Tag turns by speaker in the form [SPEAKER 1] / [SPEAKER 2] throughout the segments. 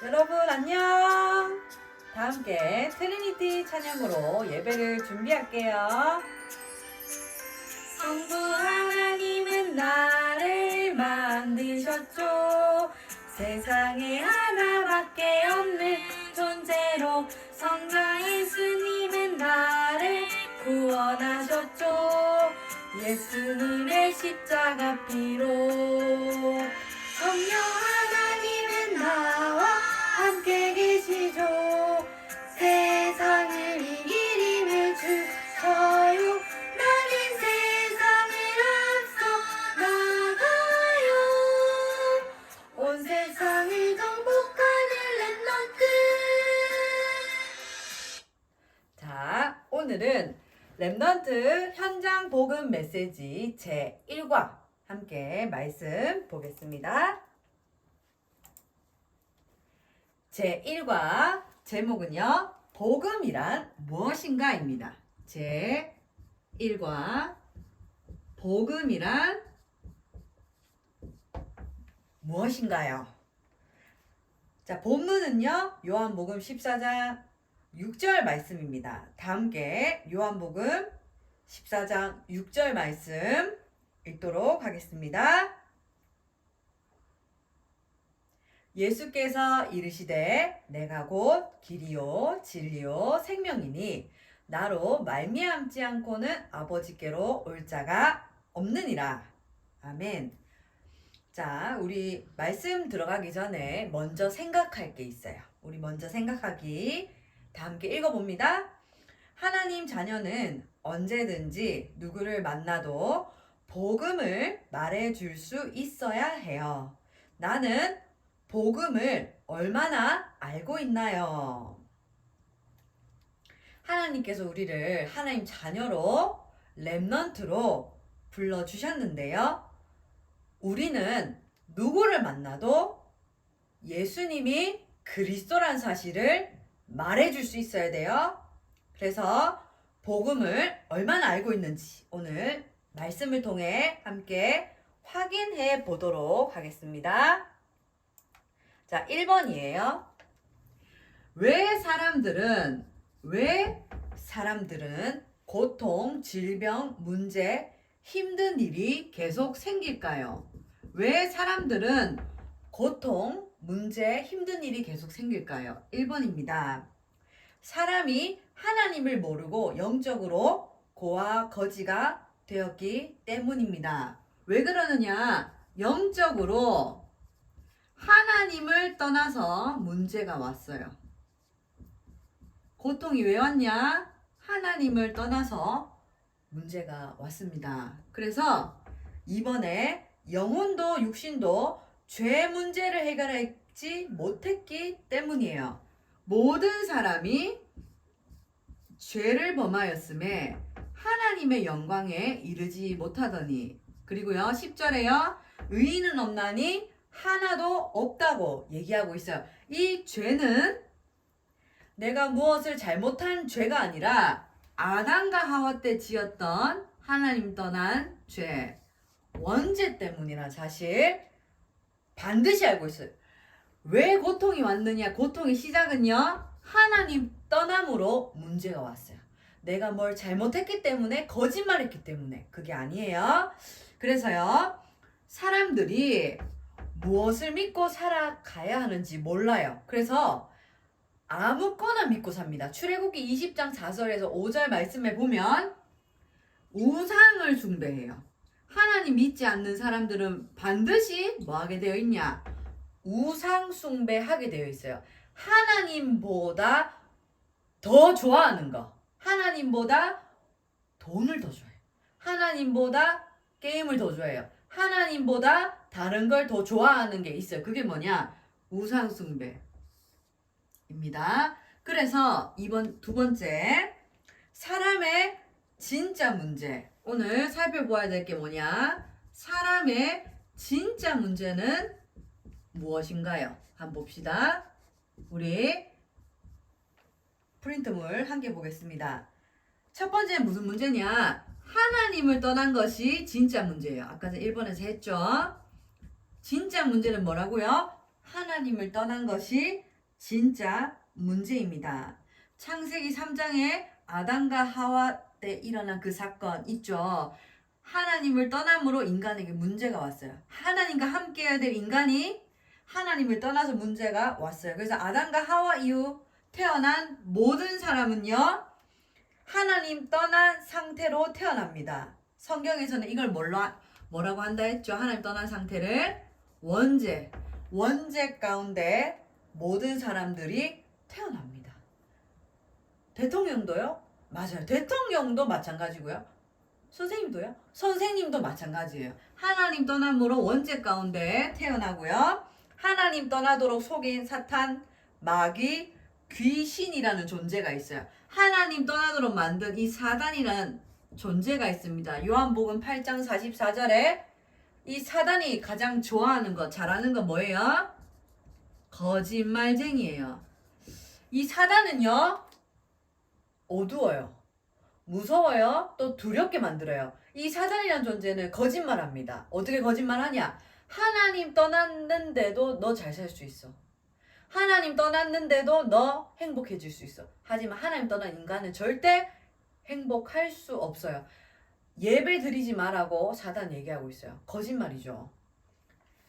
[SPEAKER 1] 여러분 안녕. 다 함께 트리니티 찬양으로 예배를 준비할게요. 성부 하나님은 나를 만드셨죠. 세상에 하나밖에 없는 존재로 성자 예수님은 나를 구원하셨죠. 예수님의 십자가 피로 성령 하나님은 나와 함께 계시죠. 세상을 이길 힘을 주셔요. 나는 세상을 앞서 나가요. 온 세상을 정복하는 랩넌트. 자, 오늘은 랩넌트 현장 복음 메시지 제1과 함께 말씀 보겠습니다. 제1과 제목은요, 복음이란 무엇인가입니다. 제1과 복음이란 무엇인가요? 자, 본문은요, 요한복음 14장 6절 말씀입니다. 다 함께 요한복음 14장 6절 말씀 읽도록 하겠습니다. 예수께서 이르시되 내가 곧 길이요 진리요 생명이니 나로 말미암지 않고는 아버지께로 올 자가 없느니라. 아멘. 자, 우리 말씀 들어가기 전에 먼저 생각할 게 있어요. 우리 먼저 생각하기 다 함께 읽어봅니다. 하나님 자녀는 언제든지 누구를 만나도 복음을 말해줄 수 있어야 해요. 나는 복음을 얼마나 알고 있나요? 하나님께서 우리를 하나님 자녀로 렘넌트로 불러주셨는데요. 우리는 누구를 만나도 예수님이 그리스도란 사실을 말해줄 수 있어야 돼요. 그래서 복음을 얼마나 알고 있는지 오늘 말씀을 통해 함께 확인해 보도록 하겠습니다. 자, 1번이에요. 왜 사람들은 고통, 질병, 문제, 힘든 일이 계속 생길까요? 왜 사람들은 고통, 문제, 힘든 일이 계속 생길까요? 1번입니다. 사람이 하나님을 모르고 영적으로 고와 거지가 되었기 때문입니다. 왜 그러느냐? 영적으로 하나님을 떠나서 문제가 왔어요. 고통이 왜 왔냐? 하나님을 떠나서 문제가 왔습니다. 그래서 이번에 영혼도 육신도 죄 문제를 해결하지 못했기 때문이에요. 모든 사람이 죄를 범하였음에 하나님의 영광에 이르지 못하더니, 그리고요 10절에요 의인은 없나니 하나도 없다고 얘기하고 있어요. 이 죄는 내가 무엇을 잘못한 죄가 아니라 아담과 하와 때 지었던 하나님 떠난 죄, 원죄 때문이라는 사실 반드시 알고 있어요. 왜 고통이 왔느냐? 고통의 시작은요, 하나님 떠남으로 문제가 왔어요. 내가 뭘 잘못했기 때문에, 거짓말했기 때문에. 그게 아니에요. 그래서요, 사람들이 무엇을 믿고 살아가야 하는지 몰라요. 그래서 아무거나 믿고 삽니다. 출애굽기 20장 4절에서 5절 말씀에 보면 우상을 숭배해요. 하나님 믿지 않는 사람들은 반드시 뭐 하게 되어 있냐? 우상 숭배하게 되어 있어요. 하나님보다 더 좋아하는 거. 하나님보다 돈을 더 좋아해요. 하나님보다 게임을 더 좋아해요. 하나님보다 다른 걸 더 좋아하는 게 있어요. 그게 뭐냐? 우상 숭배입니다. 그래서 두 번째, 사람의 진짜 문제. 오늘 살펴보아야 될 게 뭐냐? 사람의 진짜 문제는 무엇인가요? 한번 봅시다. 우리 프린트물 한 개 보겠습니다. 첫 번째는 무슨 문제냐? 하나님을 떠난 것이 진짜 문제예요. 아까 1번에서 했죠. 진짜 문제는 뭐라고요? 하나님을 떠난 것이 진짜 문제입니다. 창세기 3장에 아담과 하와 때 일어난 그 사건 있죠. 하나님을 떠남으로 인간에게 문제가 왔어요. 하나님과 함께해야 될 인간이 하나님을 떠나서 문제가 왔어요. 그래서 아담과 하와 이후 태어난 모든 사람은요, 하나님 떠난 상태로 태어납니다. 성경에서는 이걸 뭐라고 한다 했죠? 하나님 떠난 상태를 원죄 가운데 모든 사람들이 태어납니다. 대통령도요? 맞아요. 대통령도 마찬가지고요. 선생님도요? 선생님도 마찬가지예요. 하나님 떠남으로 원죄 가운데 태어나고요. 하나님 떠나도록 속인 사탄, 마귀, 귀신이라는 존재가 있어요. 하나님 떠나도록 만든 이 사단이라는 존재가 있습니다. 요한복음 8장 44절에 이 사단이 가장 좋아하는 거, 잘하는 거 뭐예요? 거짓말쟁이에요. 이 사단은요, 어두워요. 무서워요. 또 두렵게 만들어요. 이 사단이라는 존재는 거짓말합니다. 어떻게 거짓말하냐? 하나님 떠났는데도 너 잘 살 수 있어. 하나님 떠났는데도 너 행복해질 수 있어. 하지만 하나님 떠난 인간은 절대 행복할 수 없어요. 예배 드리지 말라고 사단 얘기하고 있어요. 거짓말이죠.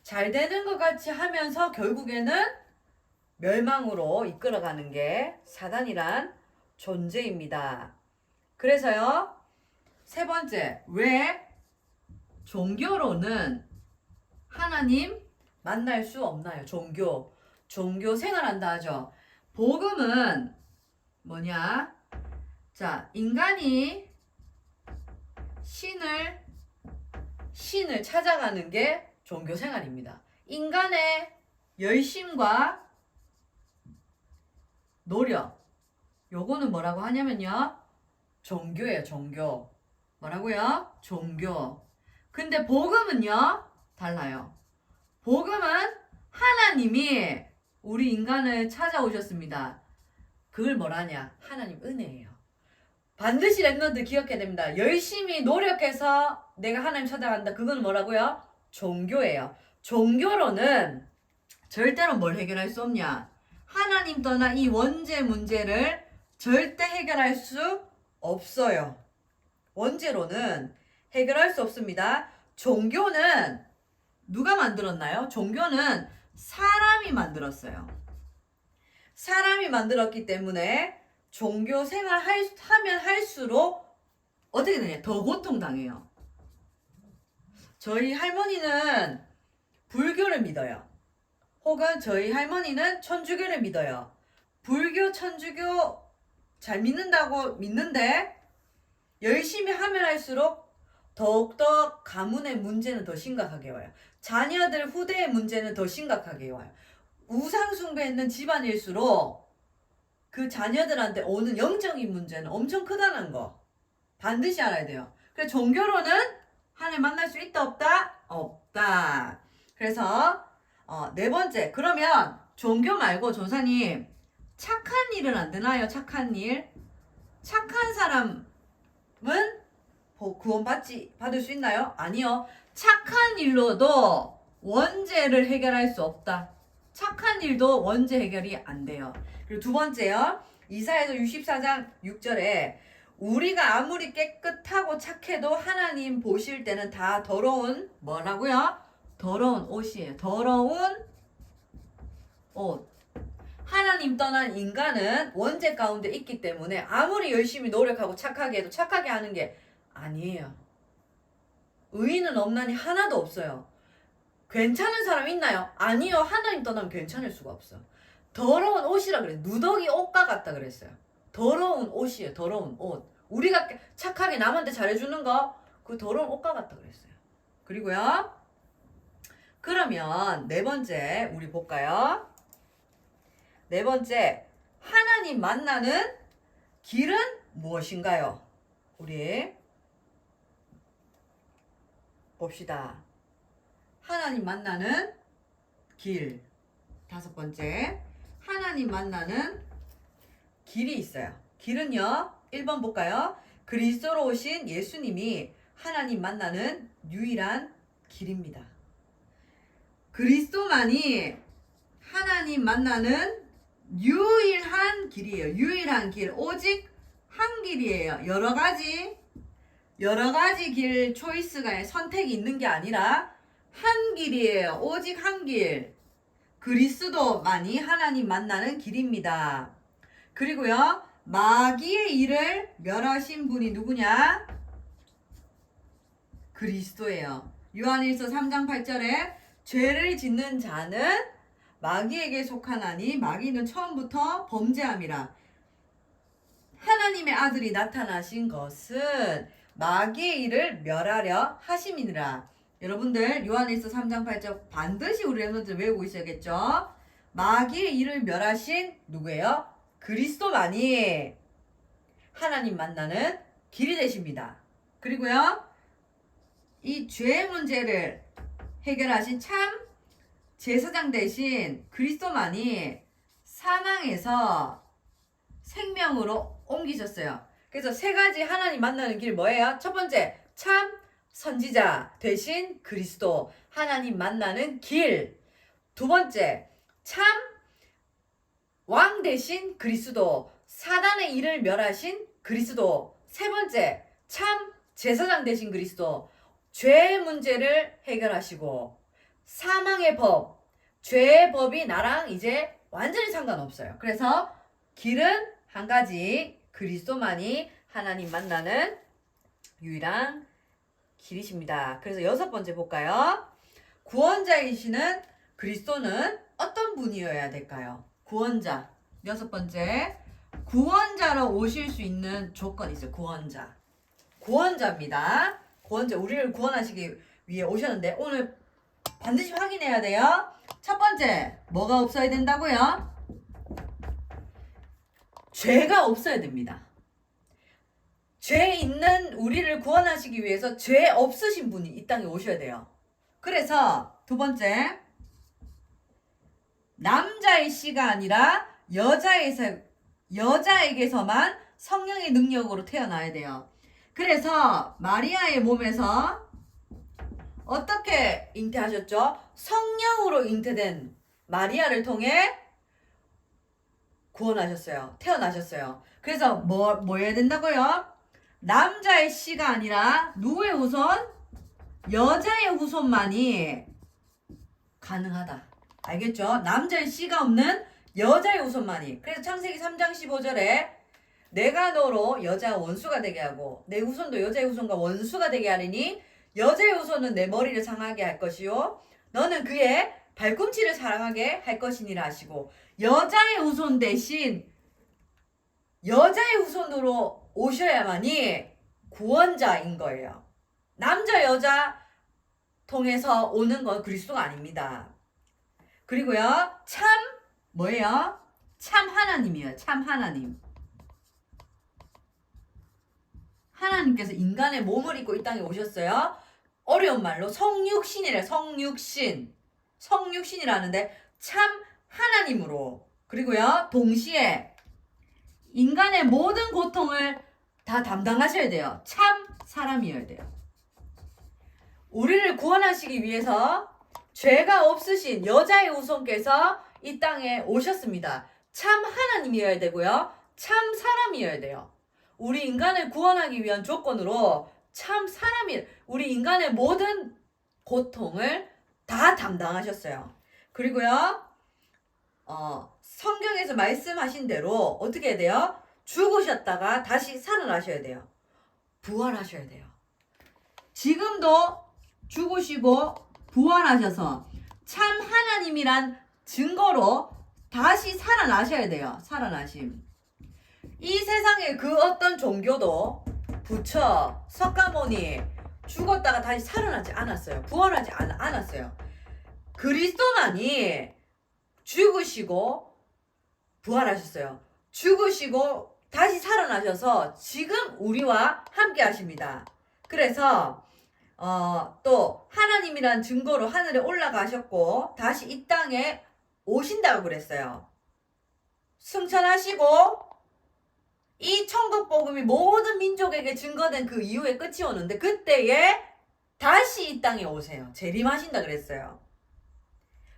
[SPEAKER 1] 잘 되는 것 같이 하면서 결국에는 멸망으로 이끌어가는 게 사단이란 존재입니다. 그래서요, 세 번째, 왜 종교로는 하나님 만날 수 없나요? 종교 생활한다 하죠. 복음은 뭐냐? 자, 인간이 신을 찾아가는 게 종교 생활입니다. 인간의 열심과 노력, 요거는 뭐라고 하냐면요, 종교예요. 종교. 뭐라고요? 종교. 근데 복음은요, 달라요. 복음은 하나님이 우리 인간을 찾아오셨습니다. 그걸 뭐라냐? 하나님 은혜예요. 반드시 랩런트 기억해야 됩니다. 열심히 노력해서 내가 하나님 찾아간다. 그건 뭐라고요? 종교예요. 종교로는 절대로 뭘 해결할 수 없냐? 하나님 떠나 이 원죄 문제를 절대 해결할 수 없어요. 원죄로는 해결할 수 없습니다. 종교는 누가 만들었나요? 종교는 사람이 만들었어요. 사람이 만들었기 때문에 종교 생활 하면 할수록 어떻게 되냐? 더 고통당해요. 저희 할머니는 불교를 믿어요. 혹은 저희 할머니는 천주교를 믿어요. 불교, 천주교 잘 믿는다고 믿는데 열심히 하면 할수록 더욱더 가문의 문제는 더 심각하게 와요. 자녀들 후대의 문제는 더 심각하게 와요. 우상 숭배했는 집안일수록 그 자녀들한테 오는 영적인 문제는 엄청 크다는 거 반드시 알아야 돼요. 그래서 종교로는 하나님 만날 수 있다 없다? 없다. 그래서 네 번째, 그러면 종교 말고 전사님 착한 일은 안 되나요? 착한 일? 착한 사람은 구원 받을 수 있나요? 아니요. 착한 일로도 원죄를 해결할 수 없다. 착한 일도 원죄 해결이 안 돼요. 그리고 두 번째요. 이사야서 64장 6절에 우리가 아무리 깨끗하고 착해도 하나님 보실 때는 다 더러운 뭐라고요? 더러운 옷이에요. 더러운 옷. 하나님 떠난 인간은 원죄 가운데 있기 때문에 아무리 열심히 노력하고 착하게 해도 착하게 하는 게 아니에요. 의인은 없나니 하나도 없어요. 괜찮은 사람 있나요? 아니요. 하나님 떠나면 괜찮을 수가 없어. 더러운 옷이라 그래. 누더기 옷과 같다 그랬어요. 더러운 옷이에요. 더러운 옷. 우리가 착하게 남한테 잘해주는 거, 그 더러운 옷과 같다 그랬어요. 그리고요. 그러면 네 번째 우리 볼까요? 네 번째, 하나님 만나는 길은 무엇인가요? 우리 봅시다. 하나님 만나는 길. 다섯 번째, 하나님 만나는 길이 있어요. 길은요, 1번 볼까요? 그리스도로 오신 예수님이 하나님 만나는 유일한 길입니다. 그리스도만이 하나님 만나는 유일한 길이에요. 유일한 길. 오직 한 길이에요. 여러 가지 길 초이스가 선택이 있는 게 아니라 한 길이에요. 오직 한 길. 그리스도만이 하나님 만나는 길입니다. 그리고요, 마귀의 일을 멸하신 분이 누구냐? 그리스도예요. 요한일서 3장 8절에 죄를 짓는 자는 마귀에게 속하나니 마귀는 처음부터 범죄함이라. 하나님의 아들이 나타나신 것은 마귀의 일을 멸하려 하심이니라. 여러분들 요한일서 3장 8절 반드시 우리 랩런트 외우고 있어야겠죠. 마귀의 일을 멸하신 누구예요? 그리스도만이 하나님 만나는 길이 되십니다. 그리고요, 이 죄의 문제를 해결하신 참 제사장 대신 그리스도만이 사망에서 생명으로 옮기셨어요. 그래서 세 가지 하나님 만나는 길 뭐예요? 첫 번째, 참 선지자 대신 그리스도, 하나님 만나는 길. 두 번째, 참 왕 대신 그리스도, 사단의 일을 멸하신 그리스도. 세 번째, 참 제사장 대신 그리스도, 죄의 문제를 해결하시고 사망의 법, 죄의 법이 나랑 이제 완전히 상관없어요. 그래서 길은 한 가지, 그리스도만이 하나님 만나는 유일한 길이십니다. 그래서 여섯 번째 볼까요? 구원자이시는 그리스도는 어떤 분이어야 될까요? 구원자. 여섯 번째, 구원자로 오실 수 있는 조건이 있어요. 구원자입니다. 구원자, 우리를 구원하시기 위해 오셨는데 오늘 반드시 확인해야 돼요. 첫 번째, 뭐가 없어야 된다고요? 죄가 없어야 됩니다. 죄 있는 우리를 구원하시기 위해서 죄 없으신 분이 이 땅에 오셔야 돼요. 그래서 두 번째, 남자의 씨가 아니라 여자에게서만 성령의 능력으로 태어나야 돼요. 그래서 마리아의 몸에서 어떻게 잉태하셨죠? 성령으로 잉태된 마리아를 통해 구원하셨어요. 태어나셨어요. 그래서 뭐 해야 된다고요? 남자의 씨가 아니라 누구의 후손? 여자의 후손만이 가능하다. 알겠죠? 남자의 씨가 없는 여자의 후손만이. 그래서 창세기 3장 15절에 내가 너로 여자 원수가 되게 하고 내 후손도 여자의 후손과 원수가 되게 하리니 여자의 후손은 내 머리를 상하게 할 것이요 너는 그의 발꿈치를 사랑하게 할 것이니라 하시고, 여자의 후손 대신 여자의 후손으로 오셔야만이 구원자인 거예요. 남자 여자 통해서 오는 건 그리스도가 아닙니다. 그리고요, 참 뭐예요? 참 하나님이에요. 참 하나님. 하나님께서 인간의 몸을 입고 이 땅에 오셨어요. 어려운 말로 성육신이래. 성육신이라는데 참 하나님으로. 그리고요, 동시에 인간의 모든 고통을 다 담당하셔야 돼요. 참 사람이어야 돼요. 우리를 구원하시기 위해서 죄가 없으신 여자의 후손께서 이 땅에 오셨습니다. 참 하나님이어야 되고요, 참 사람이어야 돼요. 우리 인간을 구원하기 위한 조건으로 참 사람이, 우리 인간의 모든 고통을 다 담당하셨어요. 그리고요, 성경에서 말씀하신 대로 어떻게 해야 돼요? 죽으셨다가 다시 살아나셔야 돼요. 부활하셔야 돼요. 지금도 죽으시고 부활하셔서 참 하나님이란 증거로 다시 살아나셔야 돼요. 살아나심. 이 세상에 그 어떤 종교도 부처, 석가모니 죽었다가 다시 살아나지 않았어요. 부활하지 않았어요. 그리스도만이 죽으시고 부활하셨어요. 죽으시고 다시 살아나셔서 지금 우리와 함께 하십니다. 그래서 또 하나님이란 증거로 하늘에 올라가셨고 다시 이 땅에 오신다고 그랬어요. 승천하시고 이 천국 복음이 모든 민족에게 증거된 그 이후에 끝이 오는데 그때에 다시 이 땅에 오세요. 재림하신다 그랬어요.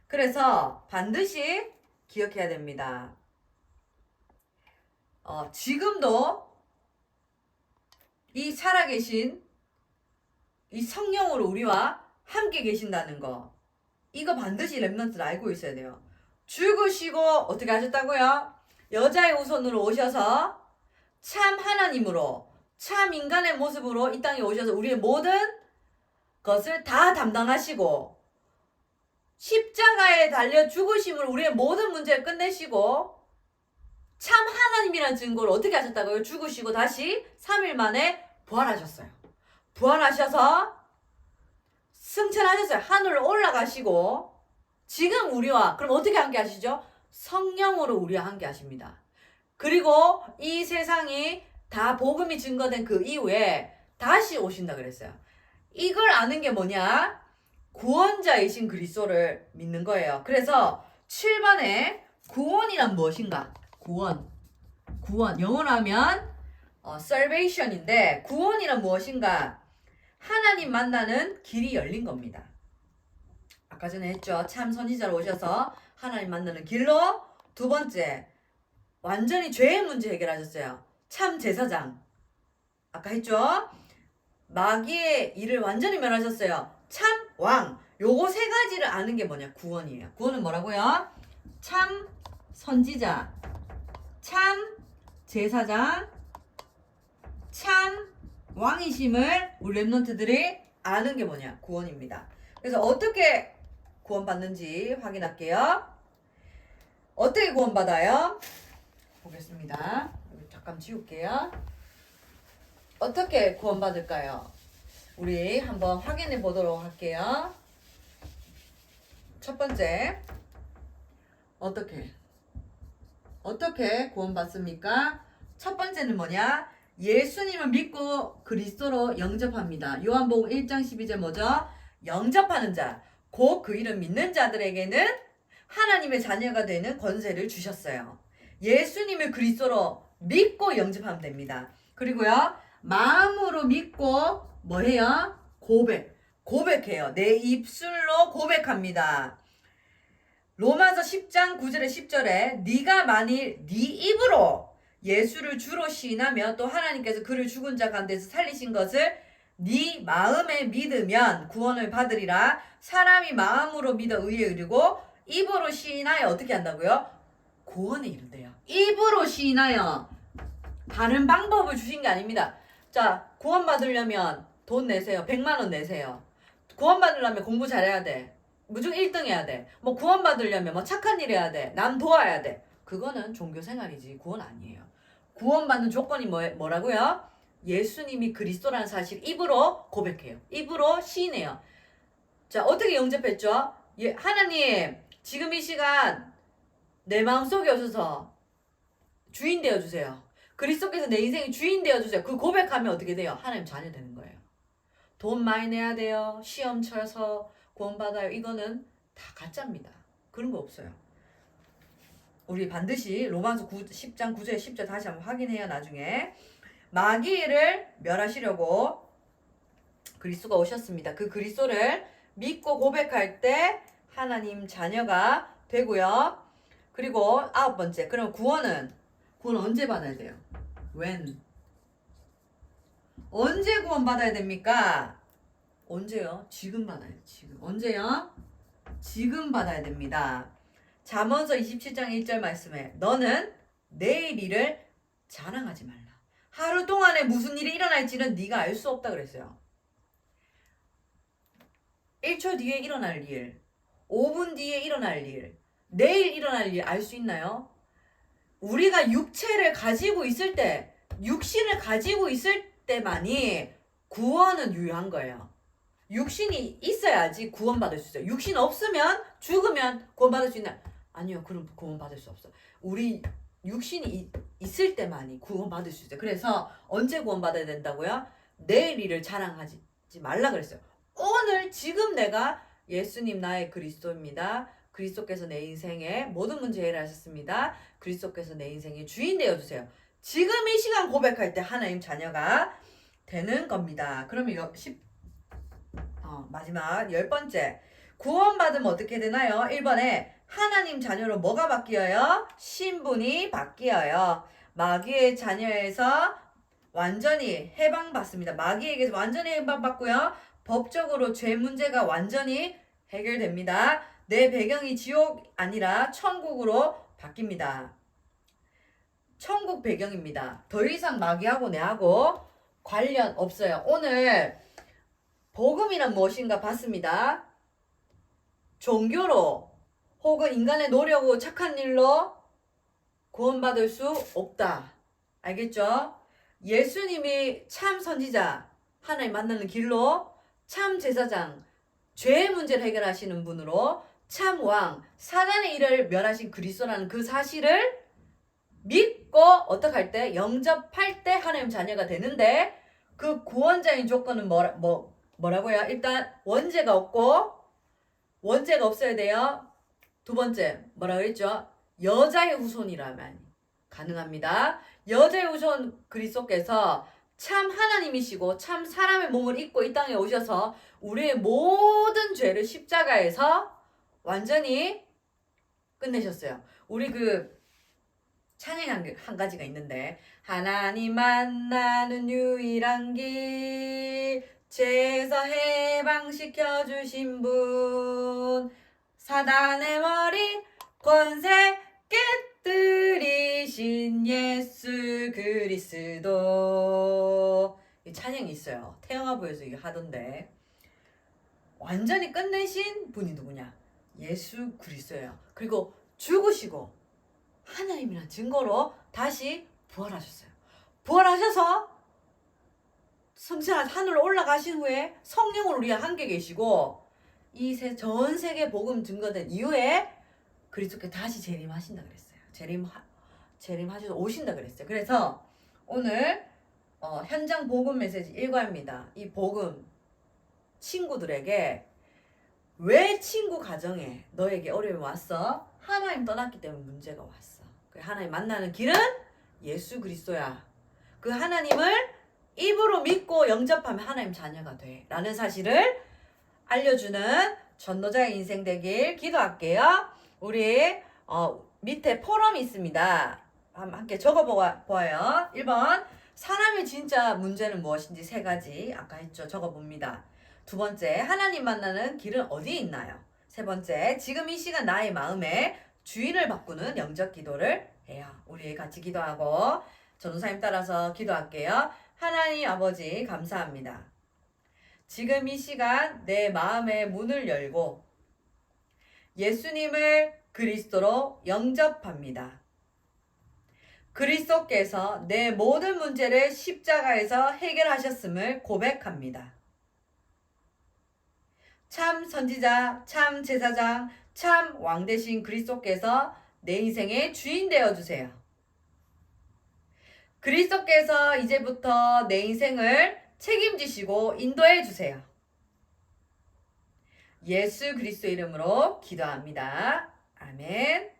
[SPEAKER 1] 그래서 반드시 기억해야 됩니다. 지금도 이 살아계신 이 성령으로 우리와 함께 계신다는 거, 이거 반드시 렘넌트는 알고 있어야 돼요. 죽으시고 어떻게 하셨다고요? 여자의 후손으로 오셔서 참 하나님으로 참 인간의 모습으로 이 땅에 오셔서 우리의 모든 것을 다 담당하시고 십자가에 달려 죽으심으로 우리의 모든 문제를 끝내시고 참 하나님이라는 증거를 어떻게 하셨다고요? 죽으시고 다시 3일 만에 부활하셨어요. 부활하셔서 승천하셨어요. 하늘로 올라가시고 지금 우리와 그럼 어떻게 함께 하시죠? 성령으로 우리와 함께 하십니다. 그리고 이 세상이 다 복음이 증거된 그 이후에 다시 오신다 그랬어요. 이걸 아는 게 뭐냐? 구원자이신 그리스도를 믿는 거예요. 그래서 7번에 구원이란 무엇인가? 구원. 영어로 하면 salvation인데 구원이란 무엇인가? 하나님 만나는 길이 열린 겁니다. 아까 전에 했죠. 참 선지자로 오셔서 하나님 만나는 길로. 두 번째, 완전히 죄의 문제 해결하셨어요. 참 제사장. 아까 했죠. 마귀의 일을 완전히 멸하셨어요. 참 왕. 요거 세 가지를 아는 게 뭐냐? 구원이에요. 구원은 뭐라고요? 참 선지자, 참 제사장, 참 왕이심을 우리 렘넌트들이 아는 게 뭐냐? 구원입니다. 그래서 어떻게 구원받는지 확인할게요. 어떻게 구원받아요? 보겠습니다. 여기 잠깐 지울게요. 어떻게 구원받을까요? 우리 한번 확인해 보도록 할게요. 첫 번째, 어떻게 구원받습니까? 첫 번째는 뭐냐? 예수님을 믿고 그리스도로 영접합니다. 요한복음 1장 12절 뭐죠? 영접하는 자, 곧 그 이름 믿는 자들에게는 하나님의 자녀가 되는 권세를 주셨어요. 예수님을 그리스도로 믿고 영접하면 됩니다. 그리고요, 마음으로 믿고 뭐해요? 고백해요. 내 입술로 고백합니다. 로마서 10장 9절에 10절에 네가 만일 네 입으로 예수를 주로 시인하며 또 하나님께서 그를 죽은 자 가운데서 살리신 것을 네 마음에 믿으면 구원을 받으리라. 사람이 마음으로 믿어 의에 이르고 입으로 시인하여 어떻게 한다고요? 구원에 이른대요. 입으로 시인하여. 다른 방법을 주신 게 아닙니다. 자, 구원 받으려면 돈 내세요. 100만 원 내세요. 구원 받으려면 공부 잘해야 돼. 무조건 1등 해야 돼. 뭐 구원 받으려면 뭐 착한 일 해야 돼. 남 도와야 돼. 그거는 종교 생활이지 구원 아니에요. 구원받는 조건이 뭐라고요? 예수님이 그리스도라는 사실 입으로 고백해요. 입으로 시인해요. 자, 어떻게 영접했죠? 하나님, 지금 이 시간 내 마음속에 오셔서 주인 되어주세요. 그리스도께서 내 인생의 주인 되어주세요. 그 고백하면 어떻게 돼요? 하나님 자녀 되는 거예요. 돈 많이 내야 돼요. 시험 쳐서 구원받아요. 이거는 다 가짜입니다. 그런 거 없어요. 우리 반드시 로마서 10장 9절 10절 다시 한번 확인해요. 나중에 마귀를 멸하시려고 그리스도가 오셨습니다. 그 그리스도를 믿고 고백할 때 하나님 자녀가 되고요. 그리고 9번째, 그럼 구원 언제 받아야 돼요? When? 언제 구원 받아야 됩니까? 언제요? 지금 받아야 돼요. 지금. 언제요? 지금 받아야 됩니다. 잠언서 27장 1절 말씀에 너는 내일 일을 자랑하지 말라. 하루 동안에 무슨 일이 일어날지는 네가 알 수 없다 그랬어요. 1초 뒤에 일어날 일, 5분 뒤에 일어날 일, 내일 일어날 일 알 수 있나요? 우리가 육체를 가지고 있을 때, 육신을 가지고 있을 때만이 구원은 유효한 거예요. 육신이 있어야지 구원받을 수 있어요. 육신 없으면 죽으면 구원받을 수 있나? 아니요. 그럼 구원받을 수 없어. 우리 육신이 있을 때만이 구원받을 수 있어요. 그래서 언제 구원받아야 된다고요? 내일 일을 자랑하지 말라 그랬어요. 오늘 지금 내가 예수님 나의 그리스도입니다. 그리스도께서 내 인생의 모든 문제 해결하셨습니다. 그리스도께서 내 인생의 주인 되어주세요. 지금 이 시간 고백할 때 하나님 자녀가 되는 겁니다. 그러면 마지막 10번째, 구원받으면 어떻게 되나요? 1번에 하나님 자녀로 뭐가 바뀌어요? 신분이 바뀌어요. 마귀의 자녀에서 완전히 해방받습니다. 마귀에게서 완전히 해방받고요. 법적으로 죄 문제가 완전히 해결됩니다. 내 배경이 지옥 아니라 천국으로 바뀝니다. 천국 배경입니다. 더 이상 마귀하고 내하고 관련 없어요. 오늘 복음이란 무엇인가 봤습니다. 종교로 혹은 인간의 노력으로 착한 일로 구원받을 수 없다. 알겠죠? 예수님이 참 선지자, 하나님 만나는 길로 참 제사장, 죄의 문제를 해결하시는 분으로 참 왕, 사단의 일을 멸하신 그리스도라는 그 사실을 믿고 어떻게 할 때? 영접할 때 하나님 자녀가 되는데 그 구원자인 조건은 뭐라고요? 일단 원죄가 없고 원죄가 없어야 돼요. 두 번째 뭐라 그랬죠? 여자의 후손이라면 가능합니다. 여자의 후손 그리스도께서 참 하나님이시고 참 사람의 몸을 입고 이 땅에 오셔서 우리의 모든 죄를 십자가에서 완전히 끝내셨어요. 우리 그 찬양 한 가지가 있는데 하나님 만나는 유일한 길 죄에서 해방시켜 주신 분 사단의 머리 권세 깨뜨리신 예수 그리스도 이 찬양이 있어요. 태영아부에서 이거 하던데 완전히 끝내신 분이 누구냐? 예수 그리스도예요. 그리고 죽으시고 하나님이란 증거로 다시 부활하셨어요. 부활하셔서 성찬 하늘로 올라가신 후에 성령을 우리 함께 계시고 이 전 세계 복음 증거된 이후에 그리스도께 다시 재림하신다 그랬어요. 재림하셔서 오신다 그랬어요. 그래서 오늘 현장 복음 메시지 1과입니다. 이 복음 친구들에게 왜 친구 가정에 너에게 어려움이 왔어? 하나님 떠났기 때문에 문제가 왔어. 하나님 만나는 길은 예수 그리스도야. 그 하나님을 입으로 믿고 영접하면 하나님 자녀가 돼. 라는 사실을 알려주는 전도자의 인생 되길 기도할게요. 우리 밑에 포럼이 있습니다. 함께 적어보아요. 1번 사람의 진짜 문제는 무엇인지 3가지 아까 했죠. 적어봅니다. 2번째 하나님 만나는 길은 어디에 있나요? 3번째 지금 이 시간 나의 마음에 주인을 바꾸는 영적 기도를 해요. 우리 같이 기도하고 전도사님 따라서 기도할게요. 하나님 아버지 감사합니다. 지금 이 시간 내 마음의 문을 열고 예수님을 그리스도로 영접합니다. 그리스도께서 내 모든 문제를 십자가에서 해결하셨음을 고백합니다. 참 선지자, 참 제사장, 참 왕 되신 그리스도께서 내 인생의 주인 되어주세요. 그리스도께서 이제부터 내 인생을 책임지시고 인도해 주세요. 예수 그리스도 이름으로 기도합니다. 아멘.